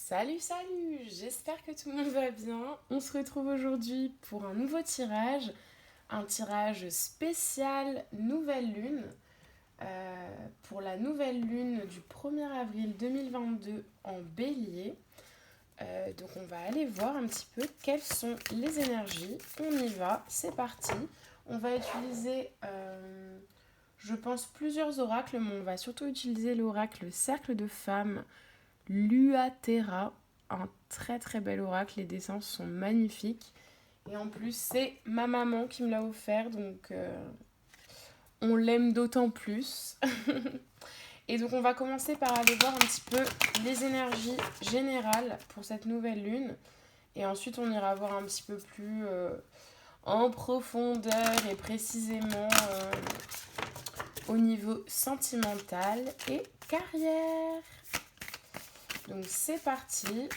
Salut, j'espère que tout le monde va bien. On se retrouve aujourd'hui pour un nouveau tirage, un tirage spécial Nouvelle Lune, pour la nouvelle lune du 1er avril 2022 en Bélier. Donc on va aller voir un petit peu quelles sont les énergies. On y va, c'est parti. On va utiliser, je pense, plusieurs oracles, mais on va surtout utiliser l'oracle Cercle de Femmes Luatera, un très très bel oracle, les dessins sont magnifiques. Et en plus, c'est ma maman qui me l'a offert, donc on l'aime d'autant plus. Et donc on va commencer par aller voir un petit peu les énergies générales pour cette nouvelle lune. Et ensuite on ira voir un petit peu plus en profondeur et précisément au niveau sentimental et carrière. Donc c'est parti.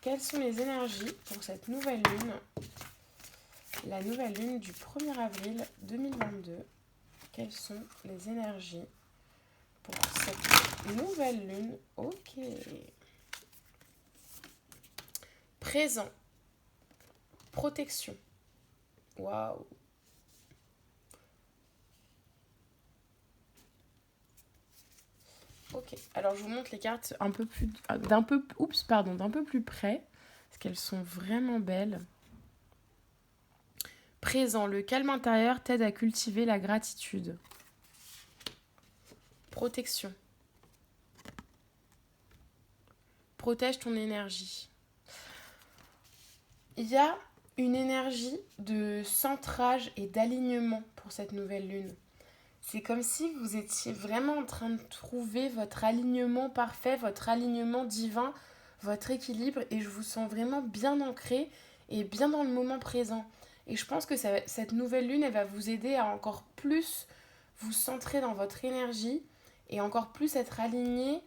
Quelles sont les énergies pour cette nouvelle lune? La nouvelle lune du 1er avril 2022. Quelles sont les énergies pour cette nouvelle lune? Ok. Présent. Protection. Waouh. Ok. Alors je vous montre les cartes d'un peu plus près parce qu'elles sont vraiment belles. Présent, le calme intérieur t'aide à cultiver la gratitude. Protection. Protège ton énergie. Il y a une énergie de centrage et d'alignement pour cette nouvelle lune. C'est comme si vous étiez vraiment en train de trouver votre alignement parfait, votre alignement divin, votre équilibre, et je vous sens vraiment bien ancré et bien dans le moment présent. Et je pense que cette nouvelle lune, elle va vous aider à encore plus vous centrer dans votre énergie et encore plus être aligné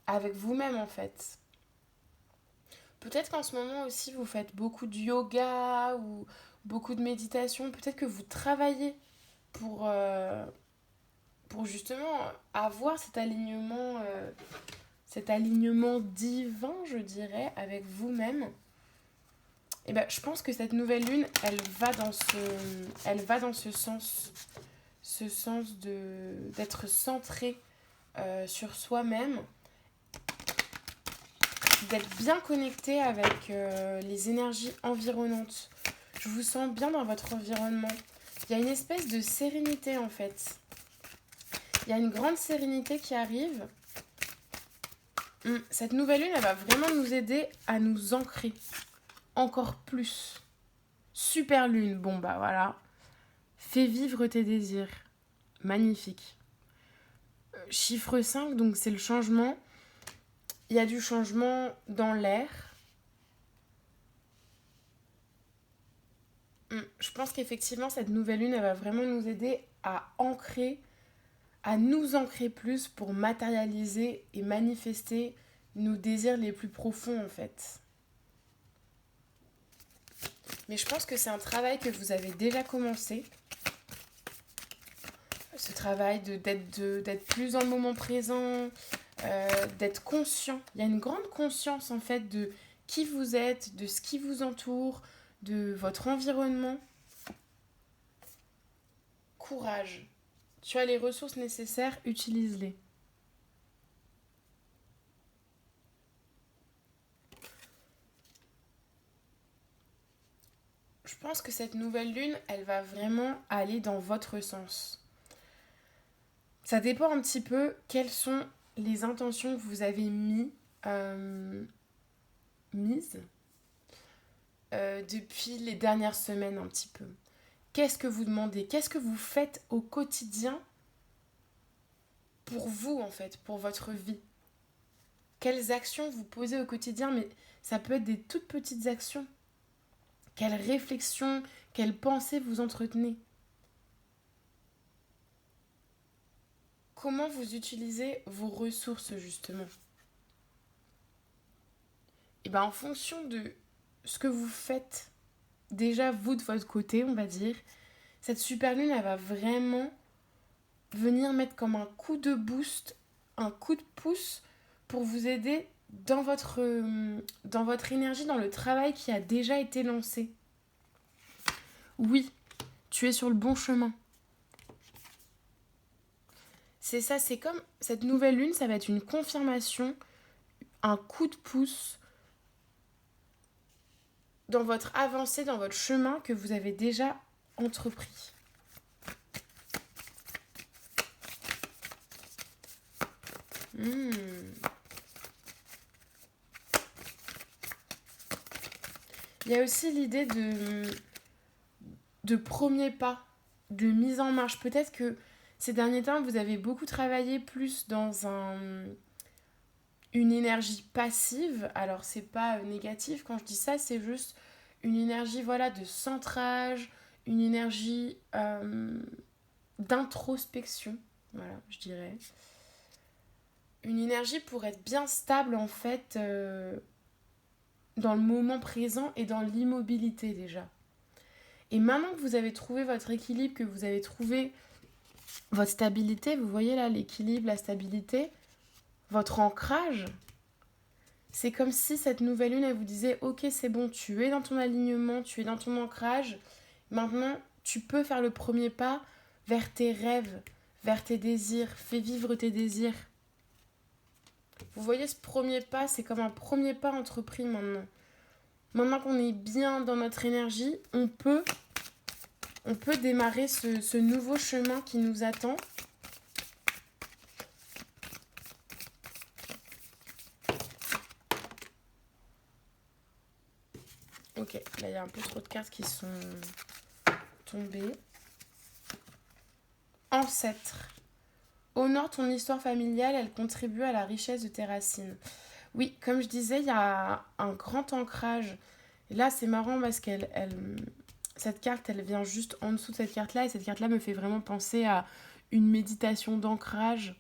avec vous-même en fait. Peut-être qu'en ce moment aussi vous faites beaucoup de yoga ou beaucoup de méditation. Peut-être que vous travaillez pour, justement avoir cet alignement divin, je dirais, avec vous-même. Et ben, je pense que cette nouvelle lune, elle va dans ce sens d'être centré sur soi-même, d'être bien connecté avec les énergies environnantes. Je vous sens bien dans votre environnement. Il y a une espèce de sérénité en fait. Il y a une grande sérénité qui arrive. Cette nouvelle lune, elle va vraiment nous aider à nous ancrer encore plus. Super lune, bon bah voilà. Fais vivre tes désirs. Magnifique. Chiffre 5, donc c'est le changement. Il y a du changement dans l'air. Je pense qu'effectivement, cette nouvelle lune, elle va vraiment nous aider à nous ancrer plus pour matérialiser et manifester nos désirs les plus profonds en fait. Mais je pense que c'est un travail que vous avez déjà commencé. Ce travail d'être plus dans le moment présent, d'être conscient. Il y a une grande conscience en fait de qui vous êtes, de ce qui vous entoure, de votre environnement. Courage. Tu as les ressources nécessaires, utilise-les. Je pense que cette nouvelle lune, elle va vraiment aller dans votre sens. Ça dépend un petit peu quelles sont les intentions que vous avez mises depuis les dernières semaines un petit peu. Qu'est-ce que vous demandez? Qu'est-ce que vous faites au quotidien pour vous en fait, pour votre vie? Quelles actions vous posez au quotidien? Mais ça peut être des toutes petites actions. Quelles réflexions, quelles pensées vous entretenez? Comment vous utilisez vos ressources justement? Et bien en fonction de ce que vous faites, déjà vous de votre côté, on va dire, cette super lune, elle va vraiment venir mettre comme un coup de boost, un coup de pouce pour vous aider dans votre énergie, dans le travail qui a déjà été lancé. Oui, tu es sur le bon chemin. C'est ça, c'est comme cette nouvelle lune, ça va être une confirmation, un coup de pouce dans votre avancée, dans votre chemin que vous avez déjà entrepris. Il y a aussi l'idée de premier pas, de mise en marche. Peut-être que ces derniers temps, vous avez beaucoup travaillé plus dans une énergie passive. Alors, c'est pas négatif quand je dis ça, c'est juste une énergie voilà, de centrage, une énergie d'introspection, voilà, je dirais. Une énergie pour être bien stable, en fait, dans le moment présent et dans l'immobilité déjà. Et maintenant que vous avez trouvé votre équilibre, que vous avez trouvé votre stabilité, vous voyez là l'équilibre, la stabilité, votre ancrage, c'est comme si cette nouvelle lune, elle vous disait « Ok, c'est bon, tu es dans ton alignement, tu es dans ton ancrage. Maintenant, tu peux faire le premier pas vers tes rêves, vers tes désirs. Fais vivre tes désirs. » Vous voyez, ce premier pas, c'est comme un premier pas entrepris maintenant. Maintenant qu'on est bien dans notre énergie, on peut démarrer ce nouveau chemin qui nous attend. Ok, là il y a un peu trop de cartes qui sont tombées. Ancêtre. Honore ton histoire familiale, elle contribue à la richesse de tes racines. Oui, comme je disais, il y a un grand ancrage. Et là, c'est marrant parce cette carte, elle vient juste en dessous de cette carte-là. Et cette carte-là me fait vraiment penser à une méditation d'ancrage.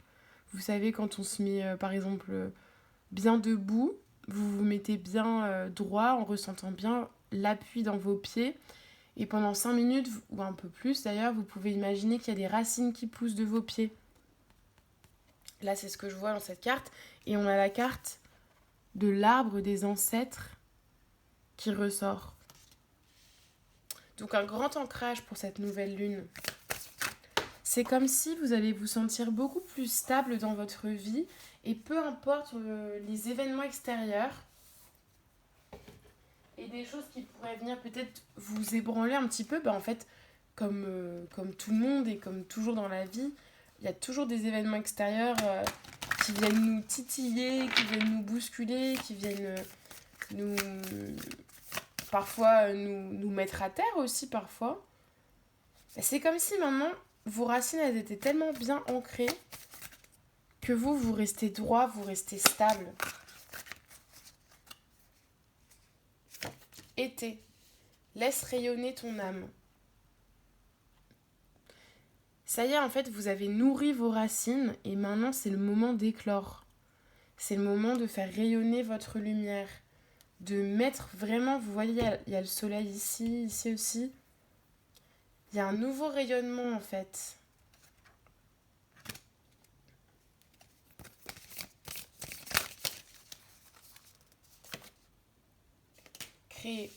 Vous savez, quand on se met, par exemple, bien debout, vous vous mettez bien droit en ressentant bien l'appui dans vos pieds. Et pendant 5 minutes, ou un peu plus d'ailleurs, vous pouvez imaginer qu'il y a des racines qui poussent de vos pieds. Là, c'est ce que je vois dans cette carte. Et on a la carte de l'arbre des ancêtres qui ressort. Donc un grand ancrage pour cette nouvelle lune. C'est comme si vous allez vous sentir beaucoup plus stable dans votre vie et peu importe les événements extérieurs et des choses qui pourraient venir peut-être vous ébranler un petit peu, en fait, comme tout le monde et comme toujours dans la vie, il y a toujours des événements extérieurs qui viennent nous titiller, qui viennent nous bousculer, qui viennent parfois nous mettre à terre aussi parfois. Et c'est comme si maintenant vos racines elles étaient tellement bien ancrées que vous restez droit, vous restez stable. Été, laisse rayonner ton âme. Ça y est, en fait, vous avez nourri vos racines et maintenant c'est le moment d'éclore. C'est le moment de faire rayonner votre lumière. De mettre vraiment, vous voyez, il y a le soleil ici aussi. Il y a un nouveau rayonnement en fait. Créer.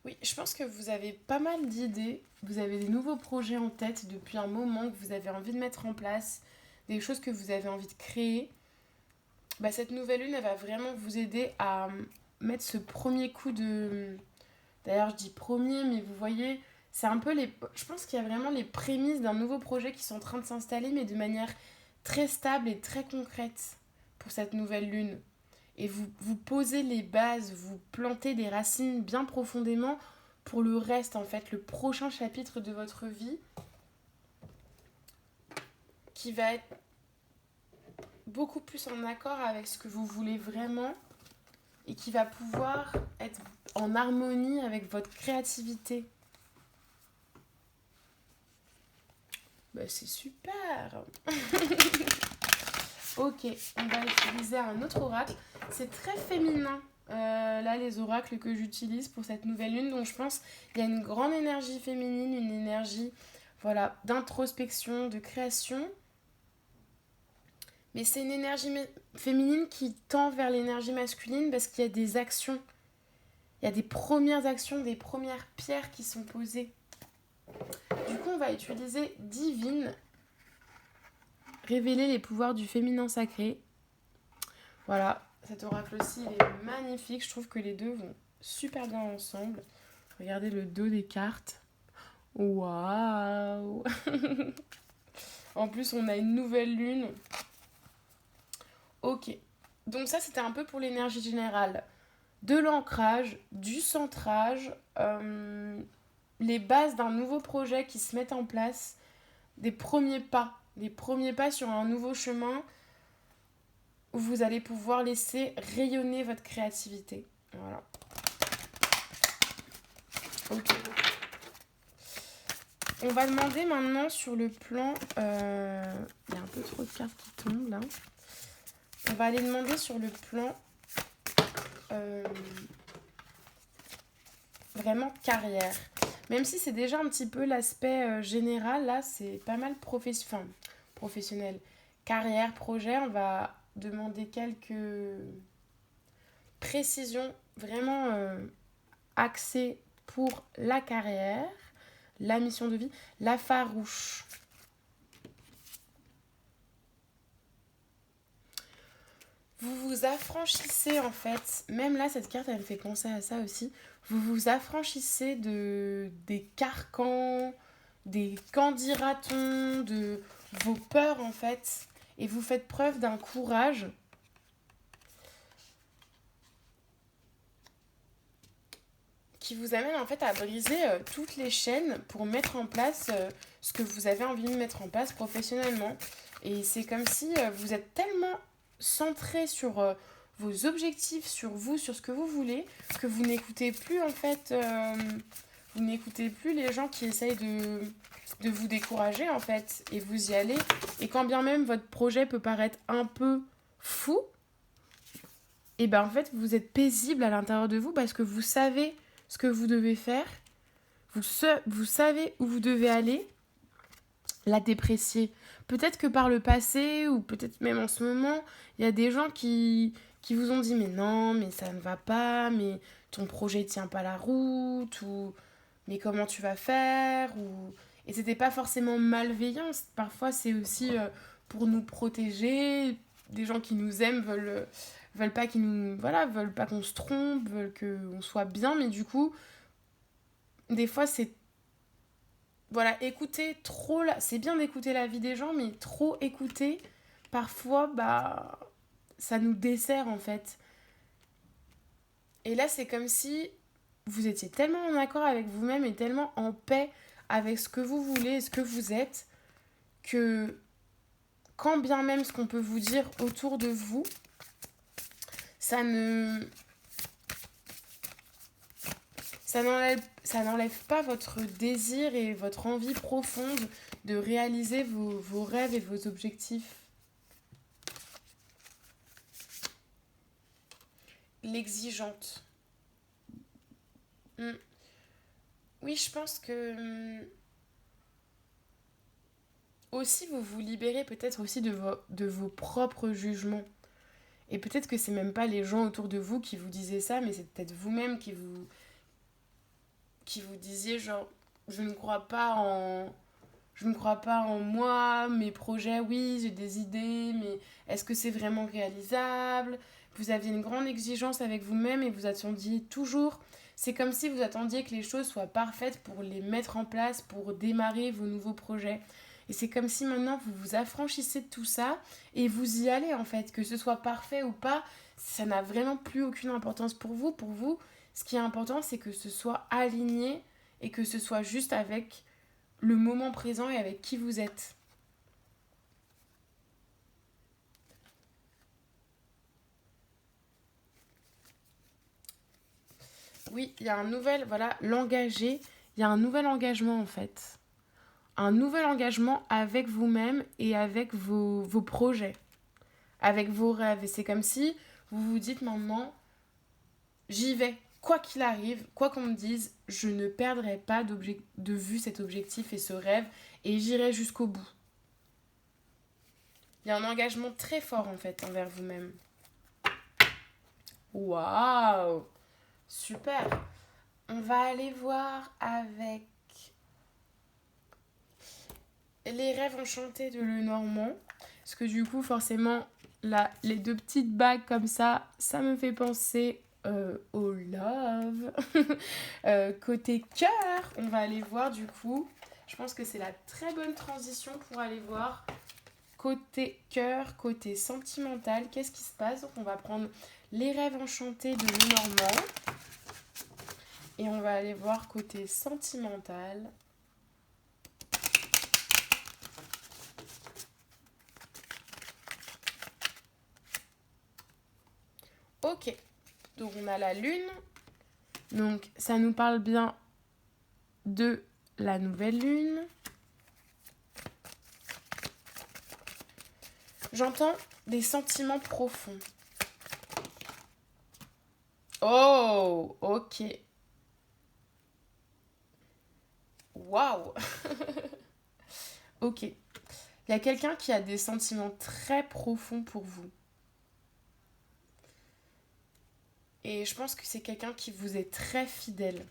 Oui, je pense que vous avez pas mal d'idées. Vous avez des nouveaux projets en tête depuis un moment que vous avez envie de mettre en place. Des choses que vous avez envie de créer. Cette nouvelle lune, elle va vraiment vous aider à mettre ce premier coup de... D'ailleurs, je dis premier, mais vous voyez, c'est un peu les... Je pense qu'il y a vraiment les prémices d'un nouveau projet qui sont en train de s'installer, mais de manière très stable et très concrète pour cette nouvelle lune. Et vous posez les bases, vous plantez des racines bien profondément pour le reste, en fait, le prochain chapitre de votre vie qui va être beaucoup plus en accord avec ce que vous voulez vraiment et qui va pouvoir être en harmonie avec votre créativité. C'est super. Ok, on va utiliser un autre oracle. C'est très féminin, là, les oracles que j'utilise pour cette nouvelle lune. Donc, je pense qu'il y a une grande énergie féminine, une énergie d'introspection, de création. Mais c'est une énergie féminine qui tend vers l'énergie masculine parce qu'il y a des actions. Il y a des premières actions, des premières pierres qui sont posées. Du coup, on va utiliser Divine, révéler les pouvoirs du féminin sacré. Voilà, cet oracle aussi, il est magnifique. Je trouve que les deux vont super bien ensemble. Regardez le dos des cartes. Waouh. En plus, on a une nouvelle lune. Ok. Donc ça, c'était un peu pour l'énergie générale. De l'ancrage, du centrage, les bases d'un nouveau projet qui se mettent en place, des premiers pas sur un nouveau chemin où vous allez pouvoir laisser rayonner votre créativité. Voilà. Ok. On va demander maintenant sur le plan... Il y a un peu trop de cartes qui tombent là. On va aller demander sur le plan... vraiment carrière. Même si c'est déjà un petit peu l'aspect général, là c'est pas mal professionnel. Carrière, projet, on va demander quelques précisions vraiment axées pour la carrière, la mission de vie, la farouche. Vous vous affranchissez en fait, même là cette carte elle me fait penser à ça aussi, vous vous affranchissez des carcans, des qu'en-dira-t-on, de vos peurs en fait, et vous faites preuve d'un courage qui vous amène en fait à briser toutes les chaînes pour mettre en place ce que vous avez envie de mettre en place professionnellement. Et c'est comme si vous êtes tellement centré sur vos objectifs, sur vous, sur ce que vous voulez, que vous n'écoutez plus en fait, vous n'écoutez plus les gens qui essayent de vous décourager en fait, et vous y allez. Et quand bien même votre projet peut paraître un peu fou, et ben en fait vous êtes paisible à l'intérieur de vous parce que vous savez ce que vous devez faire, vous savez où vous devez aller, la déprécier. Peut-être que par le passé, ou peut-être même en ce moment, il y a des gens qui vous ont dit mais non, mais ça ne va pas, mais ton projet tient pas la route, ou mais comment tu vas faire, ou... Et c'était pas forcément malveillant, parfois c'est aussi pour nous protéger, des gens qui nous aiment veulent pas veulent pas qu'on se trompe, veulent qu'on soit bien, mais du coup, des fois c'est voilà, écouter trop c'est bien d'écouter la vie des gens, mais trop écouter parfois bah ça nous dessert en fait. Et là c'est comme si vous étiez tellement en accord avec vous-même et tellement en paix avec ce que vous voulez et ce que vous êtes, que quand bien même ce qu'on peut vous dire autour de vous, ça ne ça n'enlève pas votre désir et votre envie profonde de réaliser vos rêves et vos objectifs. L'exigeante. Oui, je pense que aussi vous vous libérez peut-être aussi de vos propres jugements. Et peut-être que c'est même pas les gens autour de vous qui vous disaient ça, mais c'est peut-être vous-même qui vous disiez genre je ne crois pas en je ne crois pas en moi, mes projets, oui, j'ai des idées, mais est-ce que c'est vraiment réalisable? Vous aviez une grande exigence avec vous-même et vous attendiez toujours. C'est comme si vous attendiez que les choses soient parfaites pour les mettre en place, pour démarrer vos nouveaux projets. Et c'est comme si maintenant vous vous affranchissez de tout ça et vous y allez en fait. Que ce soit parfait ou pas, ça n'a vraiment plus aucune importance pour vous. Pour vous, ce qui est important, c'est que ce soit aligné et que ce soit juste avec le moment présent et avec qui vous êtes. Oui, il y a un nouvel, voilà, l'engagé, il y a un nouvel engagement en fait. Un nouvel engagement avec vous-même et avec vos projets, avec vos rêves. Et c'est comme si vous vous dites maintenant, j'y vais, quoi qu'il arrive, quoi qu'on me dise, je ne perdrai pas de vue cet objectif et ce rêve et j'irai jusqu'au bout. Il y a un engagement très fort en fait envers vous-même. Waouh! Super! On va aller voir avec les rêves enchantés de Lenormand. Parce que du coup, forcément, là, les deux petites bagues comme ça me fait penser au love. Côté cœur, on va aller voir du coup. Je pense que c'est la très bonne transition pour aller voir côté cœur, côté sentimental. Qu'est-ce qui se passe? Donc on va prendre les rêves enchantés de Lenormand. Et on va aller voir côté sentimental. Ok, donc on a la lune. Donc ça nous parle bien de la nouvelle lune. J'entends des sentiments profonds. Oh, ok. Waouh. Ok. Il y a quelqu'un qui a des sentiments très profonds pour vous. Et je pense que c'est quelqu'un qui vous est très fidèle.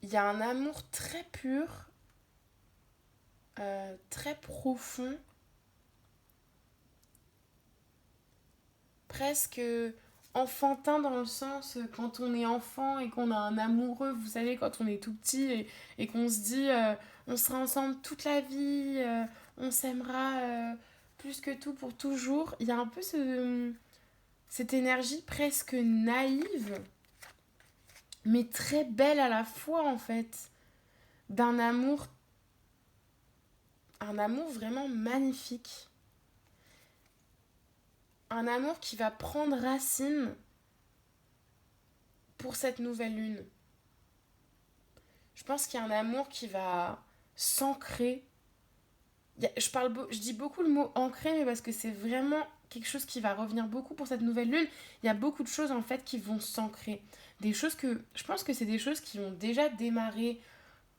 Il y a un amour très pur, très profond, presque enfantin dans le sens quand on est enfant et qu'on a un amoureux, vous savez, quand on est tout petit et qu'on se dit on sera ensemble toute la vie, on s'aimera plus que tout pour toujours. Il y a un peu cette énergie presque naïve, mais très belle à la fois en fait, d'un amour, un amour vraiment magnifique. Un amour qui va prendre racine pour cette nouvelle lune. Je pense qu'il y a un amour qui va s'ancrer. Je dis beaucoup le mot ancrer, mais parce que c'est vraiment quelque chose qui va revenir beaucoup pour cette nouvelle lune. Il y a beaucoup de choses en fait qui vont s'ancrer. Des choses que, je pense que c'est des choses qui ont déjà démarré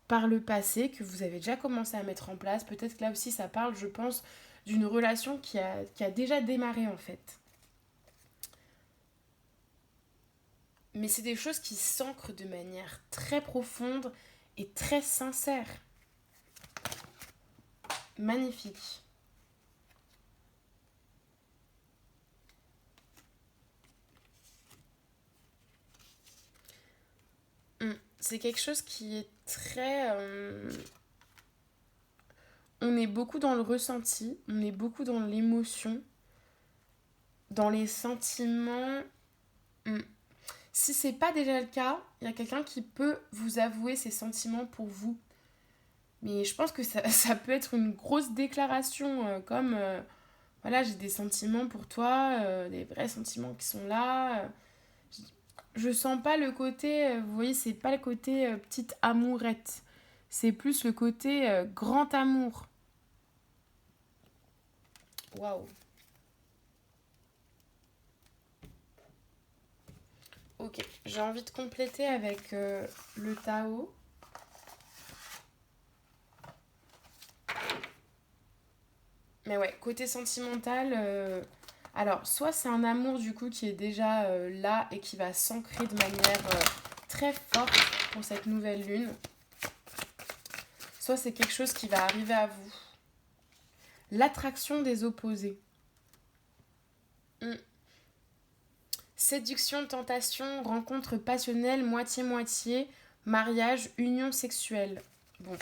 par le passé, que vous avez déjà commencé à mettre en place. Peut-être que là aussi ça parle, je pense, d'une relation qui a déjà démarré en fait. Mais c'est des choses qui s'ancrent de manière très profonde et très sincère. Magnifique. C'est quelque chose qui est très... On est beaucoup dans le ressenti, on est beaucoup dans l'émotion, dans les sentiments. Si c'est pas déjà le cas, il y a quelqu'un qui peut vous avouer ses sentiments pour vous. Mais je pense que ça peut être une grosse déclaration, comme voilà, j'ai des sentiments pour toi, des vrais sentiments qui sont là. Je sens pas le côté, vous voyez, c'est pas le côté petite amourette. C'est plus le côté grand amour. Waouh. Ok, j'ai envie de compléter avec le Tao. Mais ouais, côté sentimental, alors soit c'est un amour du coup qui est déjà là et qui va s'ancrer de manière très forte pour cette nouvelle lune. Soit c'est quelque chose qui va arriver à vous. L'attraction des opposés. Séduction, tentation, rencontre passionnelle, moitié-moitié, mariage, union sexuelle. Bon.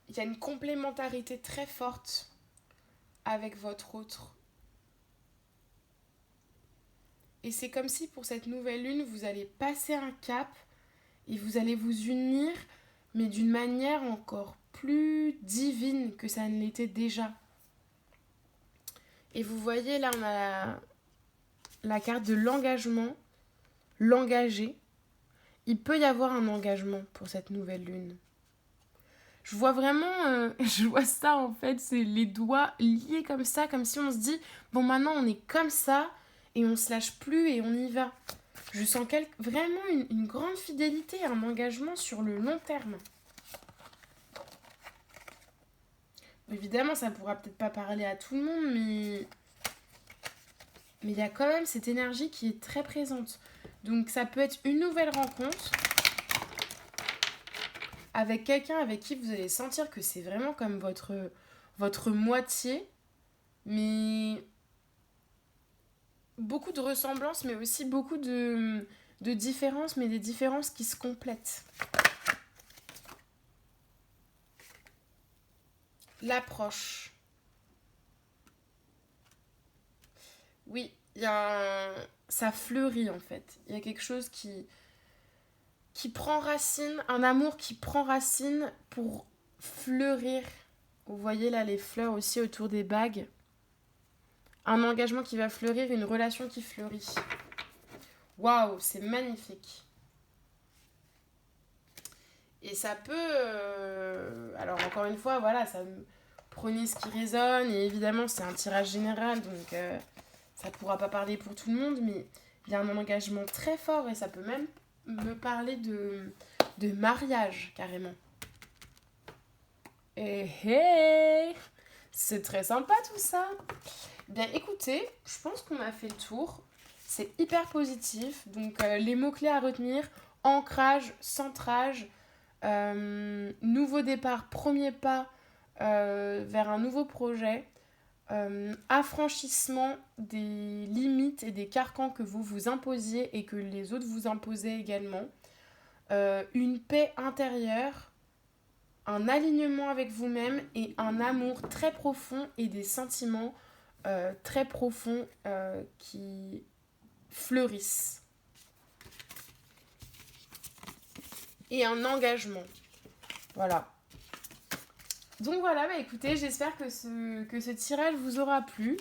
Il y a une complémentarité très forte avec votre autre. Et c'est comme si pour cette nouvelle lune, vous allez passer un cap et vous allez vous unir, mais d'une manière encore plus divine que ça ne l'était déjà. Et vous voyez, là, on a la carte de l'engagement, l'engagé. Il peut y avoir un engagement pour cette nouvelle lune. Je vois vraiment, je vois ça en fait, c'est les doigts liés comme ça, comme si on se dit, bon maintenant on est comme ça, et on se lâche plus et on y va. Je sens vraiment une grande fidélité, un engagement sur le long terme. Évidemment, ça pourra peut-être pas parler à tout le monde, mais il y a quand même cette énergie qui est très présente. Donc ça peut être une nouvelle rencontre avec quelqu'un avec qui vous allez sentir que c'est vraiment comme votre moitié, mais beaucoup de ressemblances, mais aussi beaucoup de différences, mais des différences qui se complètent. L'approche. Oui, ça fleurit en fait. Il y a quelque chose qui prend racine, un amour qui prend racine pour fleurir. Vous voyez là les fleurs aussi autour des bagues. Un engagement qui va fleurir, une relation qui fleurit. Waouh, c'est magnifique. Et ça peut... Alors encore une fois, voilà, prenez ce qui résonne. Et évidemment, c'est un tirage général, donc ça ne pourra pas parler pour tout le monde. Mais il y a un engagement très fort et ça peut même me parler de mariage, carrément. Et hey, c'est très sympa tout ça. Bien écoutez, je pense qu'on a fait le tour. C'est hyper positif. Donc les mots-clés à retenir, ancrage, centrage, nouveau départ, premier pas vers un nouveau projet, affranchissement des limites et des carcans que vous vous imposiez et que les autres vous imposaient également, une paix intérieure, un alignement avec vous-même et un amour très profond et des sentiments très profonds qui fleurissent. Et un engagement. Voilà. Donc voilà, bah écoutez, j'espère que ce tirage vous aura plu.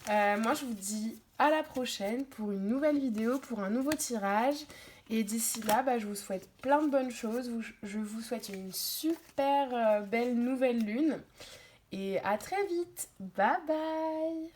Moi, je vous dis à la prochaine pour une nouvelle vidéo, pour un nouveau tirage. Et d'ici là, bah, je vous souhaite plein de bonnes choses. Je vous souhaite une super belle nouvelle lune. Et à très vite. Bye bye.